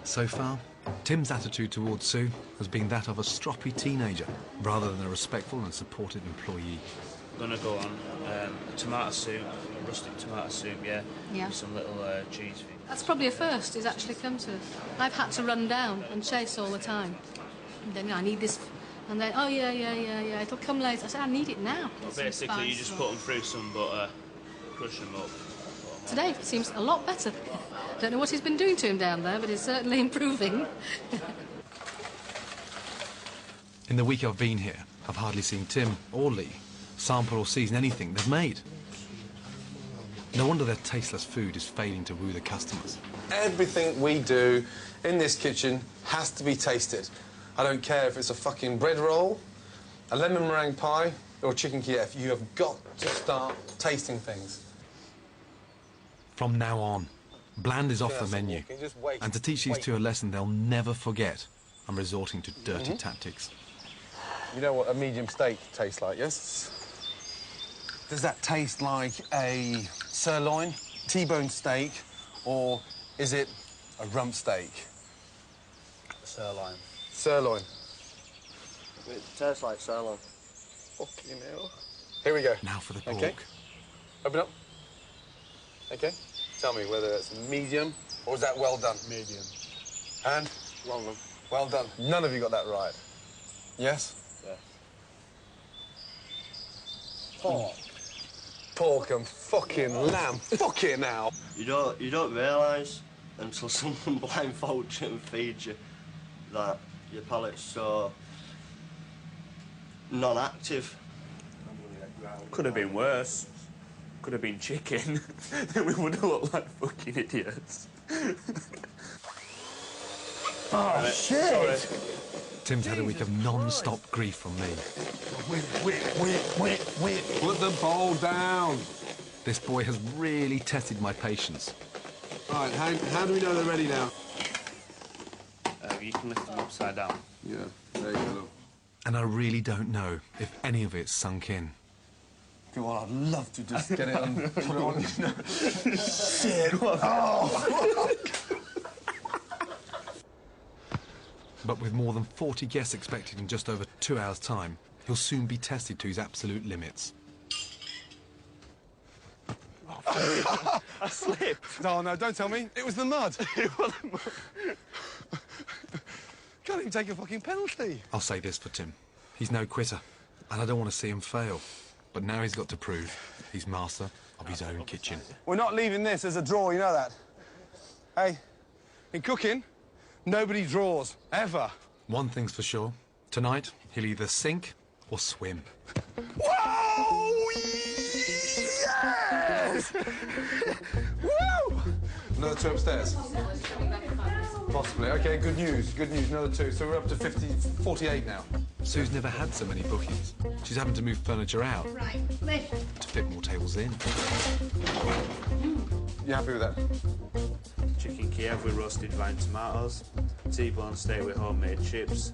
Speaker 1: So far, Tim's attitude towards Sue has been that of a stroppy teenager, rather than a respectful and supportive employee.
Speaker 4: I'm gonna go on tomato soup, rustic tomato soup, yeah.
Speaker 2: Yeah.
Speaker 4: With some little cheese.
Speaker 2: That's probably a first he's actually come to. I've had to run down and chase all the time. And then I need this, and then oh yeah, it'll come later. I said I need it now.
Speaker 4: Well, basically, you just put them through some butter, crush them up.
Speaker 2: Today seems a lot better. Don't know what he's been doing to him down there, but he's certainly improving.
Speaker 1: In the week I've been here, I've hardly seen Tim or Lee sample or season anything they've made. No wonder their tasteless food is failing to woo the customers.
Speaker 13: Everything we do in this kitchen has to be tasted. I don't care if it's a fucking bread roll, a lemon meringue pie, or a chicken Kiev. You have got to start tasting things.
Speaker 1: From now on, bland is off the menu. And to teach these two a lesson they'll never forget, I'm resorting to dirty tactics.
Speaker 13: You know what a medium steak tastes like, yes?
Speaker 7: Does that taste like a sirloin, T-bone steak, or is it a rump steak?
Speaker 6: Sirloin.
Speaker 13: Sirloin.
Speaker 6: It tastes like sirloin.
Speaker 13: Fucking hell. Here we go.
Speaker 1: Now for the pork.
Speaker 13: Okay. Open up. Okay. Tell me whether it's medium or is that well done?
Speaker 6: Medium.
Speaker 13: And?
Speaker 6: Well done.
Speaker 13: Well done. None of you got that right. Yes?
Speaker 6: Yeah.
Speaker 13: Pork. Pork and fucking lamb. Fucking hell.
Speaker 6: You don't realise until someone blindfolds you and feeds you that your palate's so non-active.
Speaker 4: Could have been worse. Could have been chicken. Then we would have looked like fucking idiots.
Speaker 13: Oh, shit!
Speaker 4: Sorry.
Speaker 1: Tim's had a week of non-stop grief from me.
Speaker 13: Wait. Put the bowl down.
Speaker 1: This boy has really tested my patience.
Speaker 13: All right, how do we know they're ready now?
Speaker 4: You can lift them upside down.
Speaker 13: Yeah, there you go.
Speaker 1: And I really don't know if any of it's sunk in.
Speaker 13: Go on, I'd love to just get it on, put it on. Shit! Oh!
Speaker 1: But with more than 40 guests expected in just over 2 hours' time, he'll soon be tested to his absolute limits.
Speaker 13: I slipped. No, don't tell me. It was the mud. It was the mud. Can't even take a fucking penalty.
Speaker 1: I'll say this for Tim. He's no quitter, and I don't want to see him fail. But now he's got to prove he's master of his own kitchen.
Speaker 13: We're not leaving this as a draw, you know that? Hey, in cooking, nobody draws, ever.
Speaker 1: One thing's for sure. Tonight, he'll either sink or swim.
Speaker 13: Whoa! Yes! Woo! Another two upstairs? Possibly. OK, good news. Good news, another two. So we're up to 48 now.
Speaker 1: Sue's never had so many bookings. She's having to move furniture out
Speaker 2: Right, lift.
Speaker 1: to fit more tables in.
Speaker 13: You happy with that?
Speaker 4: Chicken Kiev with roasted vine tomatoes, T-bone steak with homemade chips,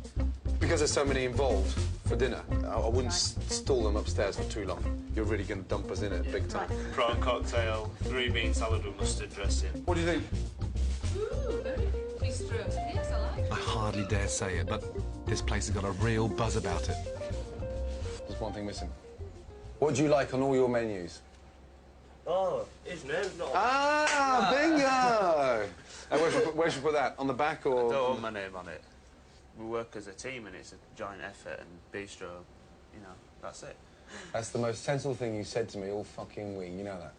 Speaker 7: Because there's so many involved for dinner, I wouldn't stall them upstairs for too long. You're really going to dump us in it big time.
Speaker 4: Prawn cocktail, 3 bean salad with mustard dressing.
Speaker 7: What do you think?
Speaker 2: Ooh, very bistro. Yes, I like it.
Speaker 1: I hardly dare say it, but this place has got a real buzz about it.
Speaker 7: There's one thing missing. What do you like on all your menus?
Speaker 6: Oh, his name's not...
Speaker 7: Ah, bingo! Where should we put that? On the back or...?
Speaker 4: I don't want my name on it. We work as a team and it's a joint effort, and bistro, you know, that's it.
Speaker 7: That's the most sensible thing you said to me all fucking week, you know that?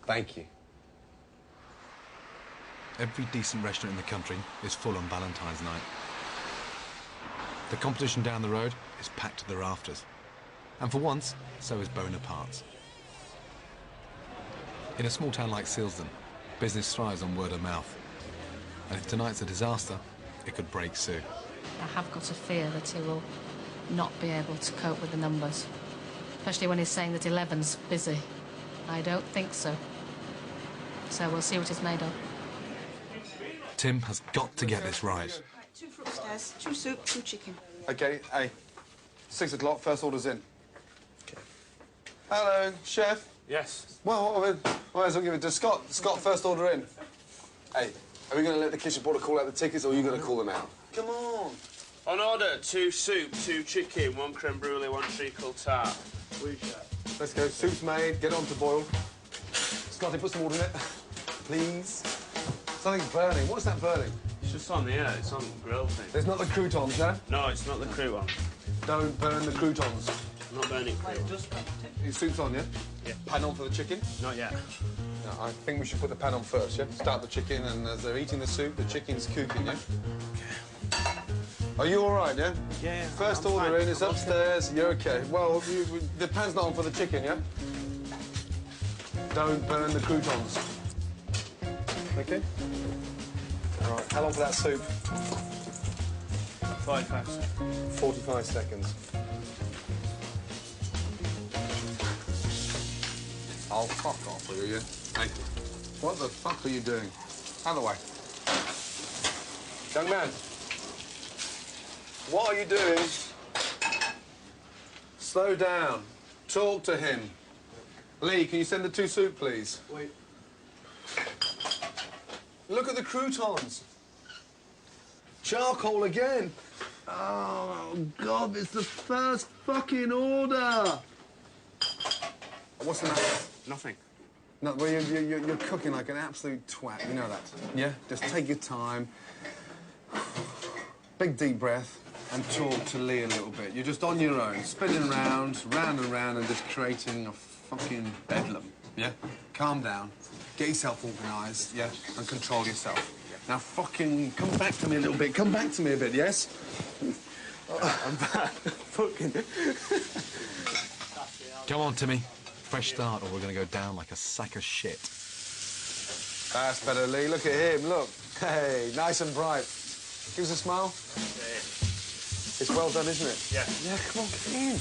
Speaker 7: Thank you.
Speaker 1: Every decent restaurant in the country is full on Valentine's night. The competition down the road is packed to the rafters. And for once, so is Bonaparte's. In a small town like Silsden, business thrives on word of mouth. And if tonight's a disaster, it could break Sue.
Speaker 2: I have got a fear that he will not be able to cope with the numbers. Especially when he's saying that 11's busy. I don't think so. So we'll see what it's made of.
Speaker 1: Tim has got to get this right.
Speaker 14: 2 for upstairs, 2 soup, 2 chicken.
Speaker 7: OK, hey, 6 o'clock, first order's in. OK. Hello, chef.
Speaker 4: Yes.
Speaker 7: Well, might as well give it to Scott. Scott, first order in. Hey, are we going to let the kitchen porter call out the tickets, or are you going to call them out? Come on.
Speaker 4: On order, 2 soup, 2 chicken, 1 creme brulee, 1 treacle tart.
Speaker 7: Let's go. Soup's made. Get on to boil. Scotty, put some water in it, please. Something's burning. What's that burning?
Speaker 4: It's just on the air. It's on the grill thing.
Speaker 7: There's not the croutons, no?
Speaker 4: No, it's not the crouton.
Speaker 7: Don't burn the croutons.
Speaker 4: I'm not burning crouton.
Speaker 7: Your soup's on, yeah?
Speaker 4: Yeah.
Speaker 7: Pan on for the chicken?
Speaker 4: Not yet.
Speaker 7: No, I think we should put the pan on first, yeah? Start the chicken, and as they're eating the soup, the chicken's cooking, yeah? Okay. Are you all right, yeah?
Speaker 4: Yeah.
Speaker 7: First order in, it's upstairs. You're okay. Well, the pan's not on for the chicken, yeah? Don't burn the croutons. Okay? All right, how long for that soup?
Speaker 4: 45 seconds.
Speaker 7: 45 seconds. Oh, fuck off, will you? Hey, what the fuck are you doing? Out of the way. Young man, what are you doing? Slow down. Talk to him. Lee, can you send the 2 soup, please?
Speaker 6: Wait.
Speaker 7: Look at the croutons. Charcoal again. Oh, God, it's the first fucking order. What's the matter?
Speaker 4: Nothing.
Speaker 7: No, well, you're cooking like an absolute twat, you know that. Yeah? Just take your time. Big deep breath and talk to Lee a little bit. You're just on your own, spinning round and round, and just creating a fucking bedlam. Yeah? Calm down, get yourself organised, yeah? And control yourself. Now fucking come back to me a little bit. Come back to me a bit, yes?
Speaker 4: I'm back. Fucking...
Speaker 1: Come on, Timmy. Fresh start, or we're going to go down like a sack of shit.
Speaker 7: That's better, Lee. Look at him, look. Hey, nice and bright. Give us a smile.
Speaker 4: Yeah.
Speaker 7: It's well done, isn't it?
Speaker 4: Yeah.
Speaker 7: Yeah, come on, get in.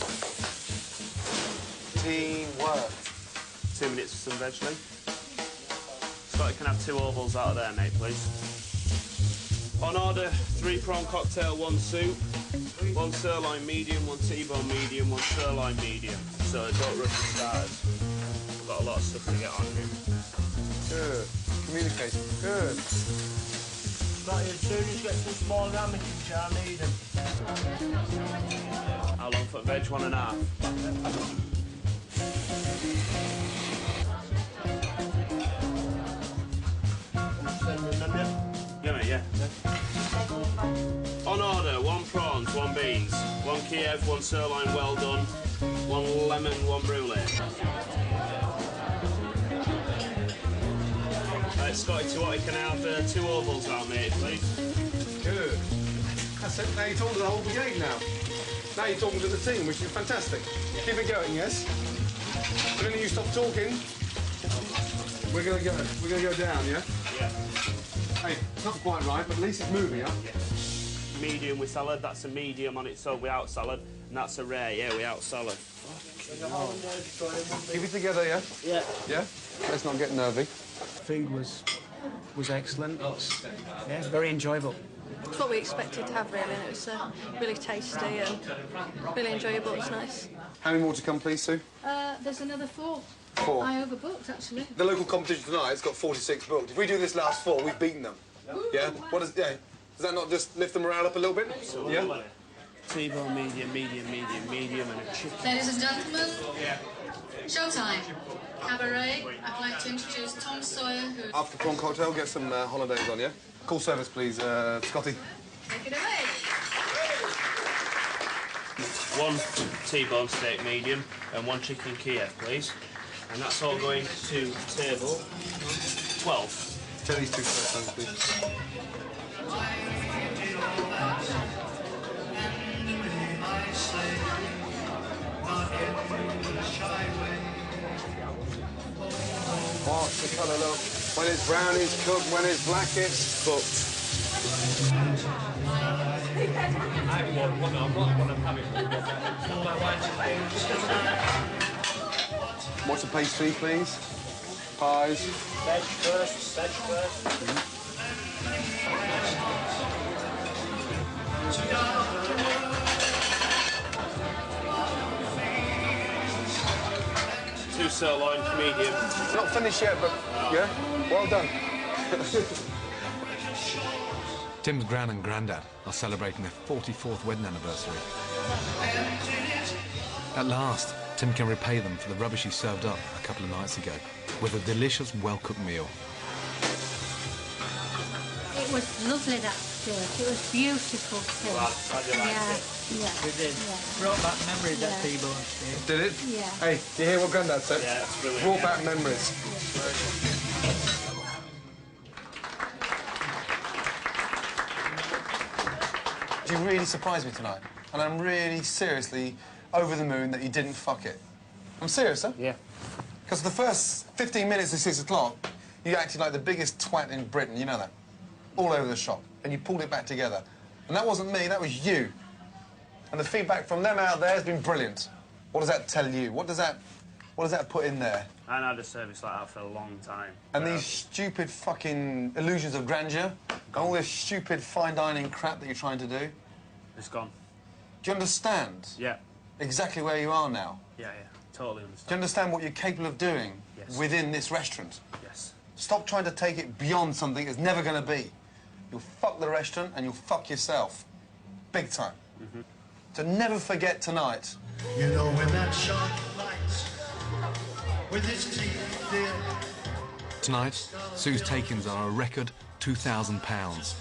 Speaker 7: Teamwork.
Speaker 4: 2 minutes for some veg, Lee. Scott, you can have 2 ovals out of there, mate, please. On order, 3 prawn cocktail, 1 soup, 1 sirloin medium, 1 T-bone medium, 1 sirloin medium. So don't rush the starters. We've got a lot of stuff to get on here.
Speaker 7: Good. Communicating. Good.
Speaker 6: Right, as soon as you get some small ramekins, I need them.
Speaker 4: How long for veg? 1.5. Yeah, mate, yeah. On order, 1 prawns, 1 beans, 1 Kiev, 1 sirloin well done, 1 lemon, 1 brulee. Right, Scotty, to what you can have 2 ovals out, mate, please.
Speaker 7: Good. That's it. Now you're talking to the whole brigade now. Now you're talking to the team, which is fantastic. Keep it going, yes? The minute you stop talking, we're gonna go down, yeah?
Speaker 4: Yeah.
Speaker 7: Hey, it's not quite right, but at least it's moving, huh?
Speaker 4: Yeah. Medium with salad, that's a medium on its own without salad, and that's a rare, yeah, without salad.
Speaker 7: Keep it together, yeah?
Speaker 6: Yeah.
Speaker 7: Yeah? Let's not get nervy.
Speaker 15: Food was excellent. Yeah, very enjoyable. It's what we expected to have, really, and it was really tasty and really enjoyable. It was nice.
Speaker 7: How many more to come, please, Sue?
Speaker 2: There's another 4.
Speaker 7: 4.
Speaker 2: I overbooked, actually.
Speaker 7: The local competition tonight's got 46 booked. If we do this last 4, we've beaten them. Yeah? Does that not just lift the morale up a little bit? Yeah?
Speaker 4: T-bone, medium, and a chicken.
Speaker 2: Ladies and gentlemen, showtime. Cabaret, I'd like to introduce Tom Sawyer, who...
Speaker 7: After prawn cocktail, get some holidays on, yeah? Call service, please, Scotty.
Speaker 2: Take it away.
Speaker 4: 1 T-bone steak medium and 1 chicken Kiev, please. And that's all going to table 12.
Speaker 7: Take these 2 first, please. What's the colour look? When it's brown, it's cooked. When it's black, it's cooked. What's the pastry, please? Pies.
Speaker 9: Veg first, veg first.
Speaker 4: Two sirloin, medium.
Speaker 7: Not finished yet, but yeah, well done.
Speaker 1: Tim's gran and granddad are celebrating their 44th wedding anniversary. At last, Tim can repay them for the rubbish he served up a couple of nights ago with a delicious, well-cooked meal.
Speaker 16: It was lovely, that steak. It was beautiful, Tim.
Speaker 9: It did. Brought back memories, that T-bone steak.
Speaker 7: Did it?
Speaker 16: Yeah.
Speaker 7: Hey, do you hear what Grandad said?
Speaker 4: Yeah, it's brilliant.
Speaker 7: Brought back memories. You really surprised me tonight, and I'm really seriously over the moon that you didn't fuck it. I'm serious, huh?
Speaker 4: Yeah.
Speaker 7: Because the first 15 minutes of 6 o'clock, you acted like the biggest twat in Britain, you know that? All over the shop, and you pulled it back together. And that wasn't me, that was you. And the feedback from them out there has been brilliant. What does that tell you? What does that put in there?
Speaker 4: I haven't had a service like that for a long time.
Speaker 7: And these stupid fucking illusions of grandeur, and all this stupid fine dining crap that you're trying to do.
Speaker 4: It's gone.
Speaker 7: Do you understand?
Speaker 4: Yeah.
Speaker 7: Exactly where you are now.
Speaker 4: Yeah, totally
Speaker 7: Do
Speaker 4: understand.
Speaker 7: you understand what you're capable of doing
Speaker 4: Yes.
Speaker 7: within this restaurant?
Speaker 4: Yes.
Speaker 7: Stop trying to take it beyond something it's never going to be. You'll fuck the restaurant and you'll fuck yourself. Big time. So never forget tonight.
Speaker 12: You know when that shark bites with his teeth, dear.
Speaker 1: Tonight, Sue's takings are a record £2,000.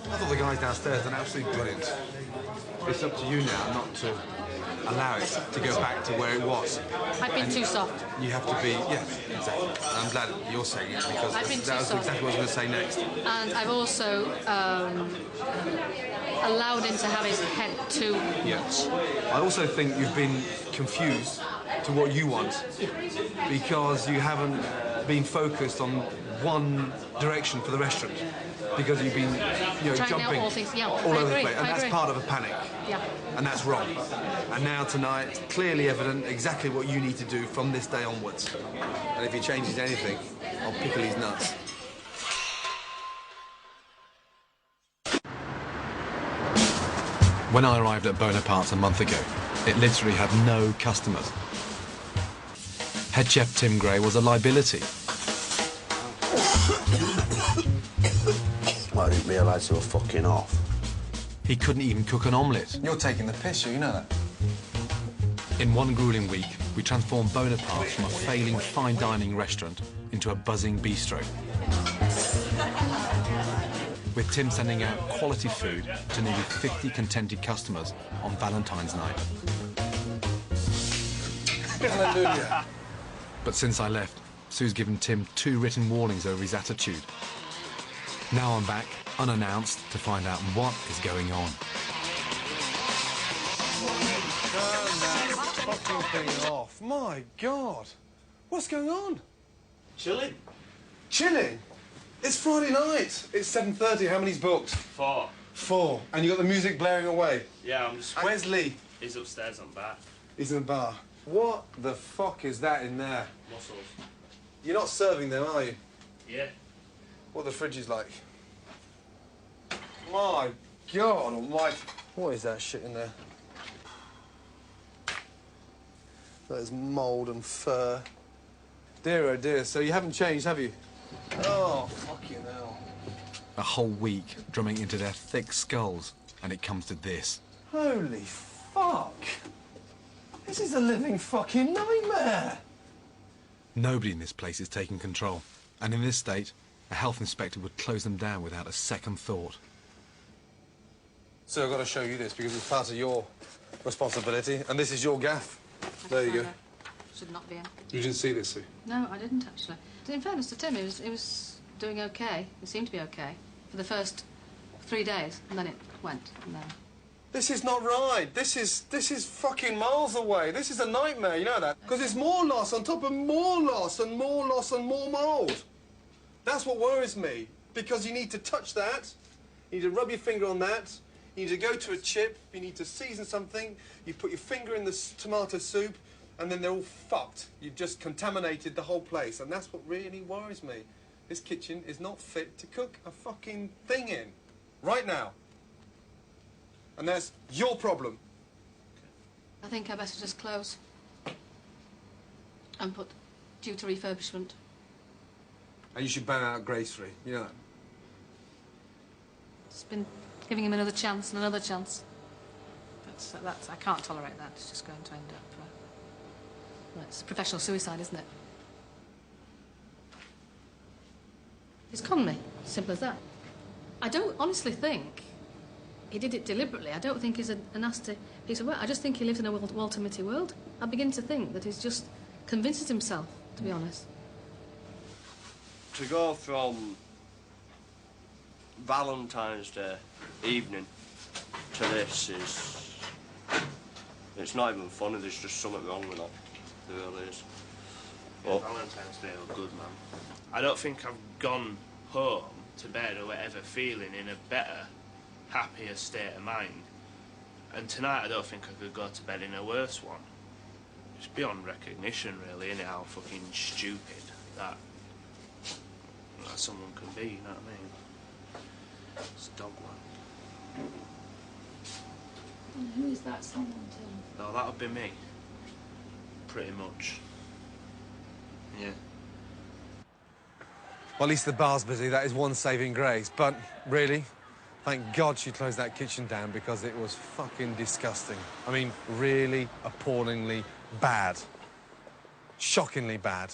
Speaker 3: I thought the guys downstairs done absolutely brilliant. It's up to you now not to allow it to go back to where it was.
Speaker 2: I've been too soft.
Speaker 3: You have to be, yeah, exactly. I'm glad you're saying it because
Speaker 2: I've been
Speaker 3: that was
Speaker 2: too
Speaker 3: exactly what I was going to say next.
Speaker 2: And I've also allowed him to have his head too much.
Speaker 3: I also think you've been confused to what you want because you haven't been focused on one direction for the restaurant because you've been,
Speaker 2: Trying
Speaker 3: jumping
Speaker 2: out all things. Yeah,
Speaker 3: all
Speaker 2: I
Speaker 3: over
Speaker 2: agree,
Speaker 3: the place, and
Speaker 2: I
Speaker 3: that's
Speaker 2: agree.
Speaker 3: part of a panic.
Speaker 2: Yeah.
Speaker 3: And that's wrong. And now tonight, it's clearly evident exactly what you need to do from this day onwards. And if he changes anything, I'll pickle his nuts.
Speaker 1: When I arrived at Bonaparte's a month ago, it literally had no customers. Head chef Tim Gray was a liability.
Speaker 17: I didn't realise they were fucking off.
Speaker 1: He couldn't even cook an omelette.
Speaker 7: You're taking the piss, you know that.
Speaker 1: In one grueling week, we transformed Bonaparte from a failing fine dining restaurant into a buzzing bistro. With Tim sending out quality food to nearly 50 contented customers on Valentine's night.
Speaker 7: Hallelujah.
Speaker 1: But since I left, Sue's given Tim 2 written warnings over his attitude. Now I'm back, unannounced, to find out what is going on.
Speaker 7: Turn that fucking thing off. My God. What's going on?
Speaker 4: Chilling.
Speaker 7: Chilling? It's Friday night. It's 7:30. How many's booked?
Speaker 4: 4.
Speaker 7: 4. And you got the music blaring away.
Speaker 4: Yeah, I'm just...
Speaker 7: Where's Lee?
Speaker 4: He's upstairs on bar.
Speaker 7: He's in the bar. What the fuck is that in there?
Speaker 4: Mussels.
Speaker 7: You're not serving them, are you?
Speaker 4: Yeah.
Speaker 13: what the fridge is like. My God almighty. What is that shit in there? There's mould and fur. Dear, oh dear, so you haven't changed, have you? Oh, fucking hell.
Speaker 1: A whole week drumming into their thick skulls, and it comes to this.
Speaker 13: Holy fuck! This is a living fucking nightmare!
Speaker 1: Nobody in this place is taking control, and in this state, a health inspector would close them down without a second thought.
Speaker 13: So I've got to show you this because it's part of your responsibility, and this is your gaff. There you go.
Speaker 2: Should not be in.
Speaker 13: You didn't see this, Sue?
Speaker 2: No, I didn't actually. In fairness to Tim, he was doing okay. He seemed to be okay for the first 3 days, and then it went. And then...
Speaker 13: This is not right. This is fucking miles away. This is a nightmare, you know that? Because it's more loss on top of more loss and more loss and more mould. That's what worries me. Because you need to touch that, you need to rub your finger on that, you need to go to a chip, you need to season something, you put your finger in the tomato soup, and then they're all fucked. You've just contaminated the whole place, and that's what really worries me. This kitchen is not fit to cook a fucking thing in. Right now. And that's your problem.
Speaker 2: I think I better just close and put due to refurbishment.
Speaker 13: And you should ban out gracefully, you know that?
Speaker 2: Just been giving him another chance and another chance. That's I can't tolerate that. It's just going to end up... well, it's professional suicide, isn't it? He's conned me. Simple as that. I don't honestly think he did it deliberately. I don't think he's a nasty piece of work. I just think he lives in a Walter Mitty world. I begin to think that he's just convinces himself, to be honest.
Speaker 6: To go from Valentine's Day evening to this is... it's not even funny, there's just something wrong with that. There really is.
Speaker 4: Yeah, Valentine's Day was good, man. I don't think I've gone home to bed or whatever feeling in a better, happier state of mind. And tonight I don't think I could go to bed in a worse one. It's beyond recognition, really, isn't it, how fucking stupid that someone can be, you know what I mean? It's dogland.
Speaker 2: Who is that someone, Tim?
Speaker 4: No, that would be me. Pretty much. Yeah.
Speaker 13: Well, at least the bar's busy. That is one saving grace. But, really, thank God she closed that kitchen down because it was fucking disgusting. I mean, really appallingly bad. Shockingly bad.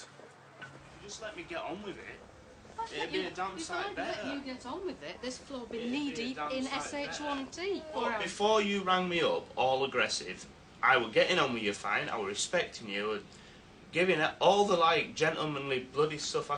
Speaker 4: Just let me get on with it. It'd be a damn sight better.
Speaker 2: Let you get on with it. This floor be knee-deep in S01 Ep.1.
Speaker 4: Well, before you rang me up, all aggressive, I were getting on with you fine, I were respecting you, and giving it all the, like, gentlemanly bloody stuff I